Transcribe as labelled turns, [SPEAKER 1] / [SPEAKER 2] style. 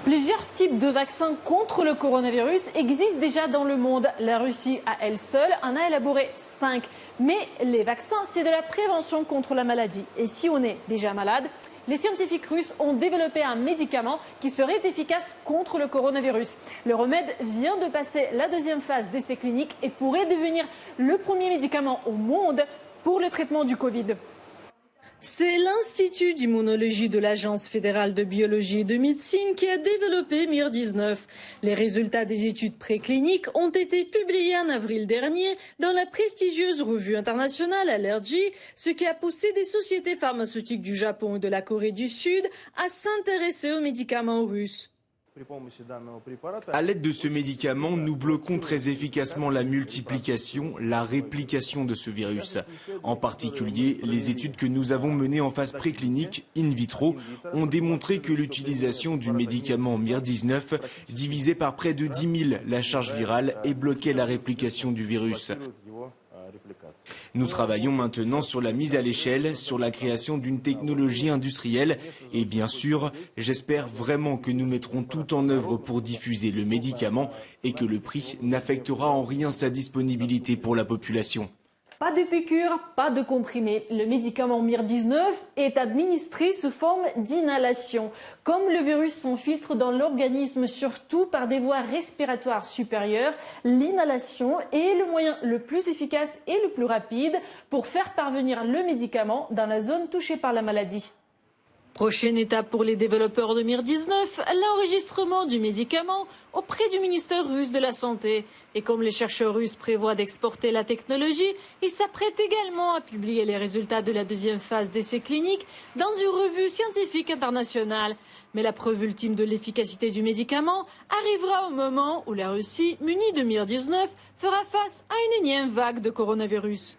[SPEAKER 1] Plusieurs types de vaccins contre le coronavirus existent déjà dans le monde. La Russie, à elle seule, en a élaboré 5. Mais les vaccins, c'est de la prévention contre la maladie. Et si on est déjà malade, les scientifiques russes ont développé un médicament qui serait efficace contre le coronavirus. Le remède vient de passer la deuxième phase d'essai clinique et pourrait devenir le premier médicament au monde pour le traitement du Covid.
[SPEAKER 2] C'est l'Institut d'immunologie de l'Agence fédérale de biologie et de médecine qui a développé MIR-19. Les résultats des études précliniques ont été publiés en avril dernier dans la prestigieuse revue internationale Allergy, ce qui a poussé des sociétés pharmaceutiques du Japon et de la Corée du Sud à s'intéresser aux médicaments russes.
[SPEAKER 3] À l'aide de ce médicament, nous bloquons très efficacement la multiplication, la réplication de ce virus. En particulier, les études que nous avons menées en phase préclinique, in vitro, ont démontré que l'utilisation du médicament MIR-19 divisait par près de 10 000 la charge virale et bloquait la réplication du virus. Nous travaillons maintenant sur la mise à l'échelle, sur la création d'une technologie industrielle et bien sûr, j'espère vraiment que nous mettrons tout en œuvre pour diffuser le médicament et que le prix n'affectera en rien sa disponibilité pour la population.
[SPEAKER 1] Pas de piqûre, pas de comprimé. Le médicament MIR-19 est administré sous forme d'inhalation. Comme le virus s'infiltre dans l'organisme surtout par des voies respiratoires supérieures, l'inhalation est le moyen le plus efficace et le plus rapide pour faire parvenir le médicament dans la zone touchée par la maladie.
[SPEAKER 2] Prochaine étape pour les développeurs de MIR-19, l'enregistrement du médicament auprès du ministère russe de la Santé. Et comme les chercheurs russes prévoient d'exporter la technologie, ils s'apprêtent également à publier les résultats de la deuxième phase d'essai clinique dans une revue scientifique internationale. Mais la preuve ultime de l'efficacité du médicament arrivera au moment où la Russie, munie de MIR-19, fera face à une énième vague de coronavirus.